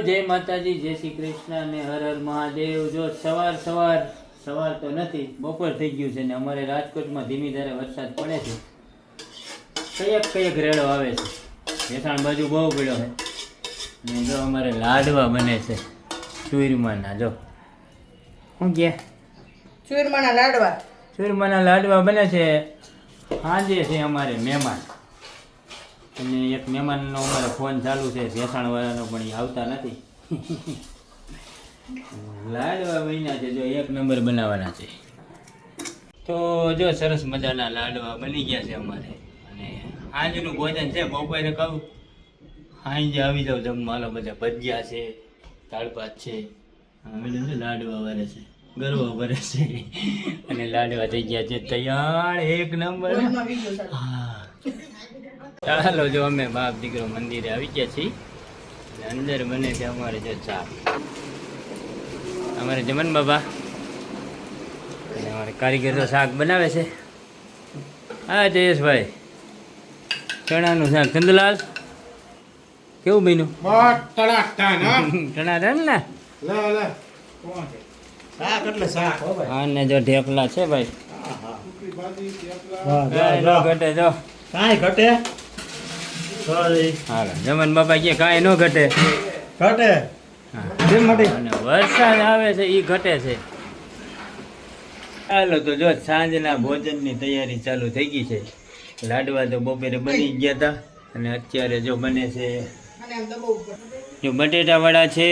જય માતાજી, જય શ્રી કૃષ્ણ અને હર હર મહાદેવ। જો સવાર તો નથી, બપોર થઈ ગયું છે ને અમારે રાજકોટમાં ધીમી ધારે વરસાદ પડે છે। કયક રેડો આવે છે, ભેસાણ બાજુ બહુ પડ્યો છે ને જો અમારે લાડવા બને છે ચૂરમાના। જો શું કે ચૂરમાના લાડવા બને છે। સાંજે છે અમારે મહેમાન, અને એક મહેમાનનો અમારે ફોન ચાલુ છે ભેસાણવાળાનો, પણ એ આવતા નથી। લાડવા બન્યા છે, જો એક નંબર બનાવવાના છે। તો જો સરસ મજાના લાડવા બની ગયા છે અમારે, અને સાંજનું ભોજન છે। બપોરે કહું સાંજે આવી જાવ જમવા, હાલો બધા ભજીયા છે, દાળ ભાત છે, લાડવા વરે છે, ગરબો ભરે છે, અને લાડવા થઈ ગયા છે તૈયાર, એક નંબર। હા ચાલો, જો અમે બાપ દીકરો મંદિરે આવી ગયા છીએ। અંદર બને છે અમારે જો ચા, અમારે જમન બાબા, અને અમારે કારીગર તો શાક બનાવે છે। હા જયેશભાઈ, ચણાનું શાક। ચંદુલાલ કેવું બન્યું? ટણાટણ ને અને જો ઢેપલા છે ભાઈ, ઘટે જો કાંઈ ઘટે। હાલો, જમન બાપા કે કાંઈ ન ઘટે, અને વરસાદ આવે છે એ ઘટે છે। ચાલો, તો જો સાંજના ભોજનની તૈયારી ચાલુ થઈ ગઈ છે। લાડવા તો બપોરે બની ગયા હતા, અને અત્યારે જો બને છે જો બટેટા વડા છે,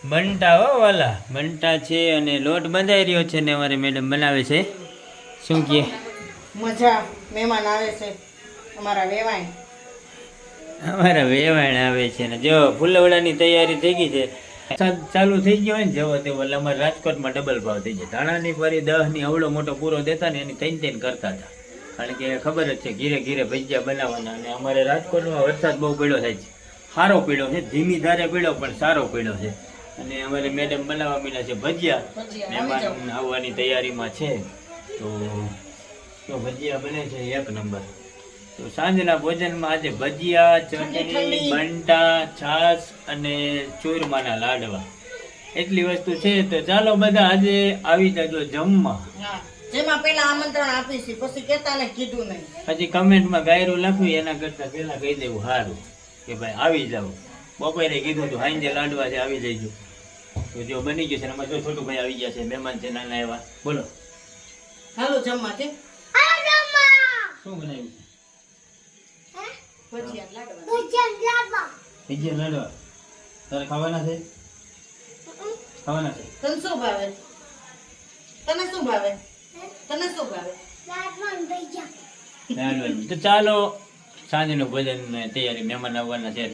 બંટા હો વાલા બંટા છે, અને લોટ બંધાઈ રહ્યો છે ને અમારે મેડમ બનાવે છે। શું કહે? મજા, મહેમાન આવે છે, અમારા વેવાણ આવે છે ને જો ફુલવડાની તૈયારી થઈ ગઈ છે। ચાલુ થઈ ગયો હોય ને જેવો તેવો, એટલે અમારે રાજકોટમાં ડબલ ભાવ થઈ જાય। ધાણાની ફરી 10ની અવળો મોટો પૂરો દેતા ને એની 3 કરતા હતા, કારણ કે ખબર જ છે ઘીરે ભજીયા બનાવવાના। અને અમારે રાજકોટમાં વરસાદ બહુ પડ્યો થાય છે, સારો પડ્યો છે, ધીમી ધારે પડ્યો પણ સારો પડ્યો છે। અને અમારે મેડમ બનાવવા માંડ્યા છે ભજીયા, મહેમાન આવવાની તૈયારીમાં છે। તો ભજીયા બને છે એક નંબર। તો સાંજના ભોજનમાં આજે ભજીયા, ચટણી, બંટા, છાશ અને ચૂરમાના લાડવા, એટલી વસ્તુ છે। તો ચાલો બધા આજે આવી જજો જમવા। જેમાં પેલા આમંત્રણ આપીશું, પછી કેતા ને કીધું નહીં, પછી કમેન્ટમાં ગાયરું લખ્યું એના કરતા પેલા કહી દેવું સારું કે ભાઈ આવી જાવ। બપોરે કીધું હતું હાંજે લાડવા છે આવી જઈજો, તો જો બની ગયું છે। અમારે જો છોટું ભાઈ આવી ગયા છે, મહેમાન છે નાના એવા। બોલો હાલો જમવા છે। શું બનાવ્યું? ભજીયા લાડવા તારે ખાવાના છે? ખાવાના છે? તને શું ભાવે? લાડવા। તો ચાલો, સાંજનું ભોજન તૈયારી, મહેમાન આવવાના છે।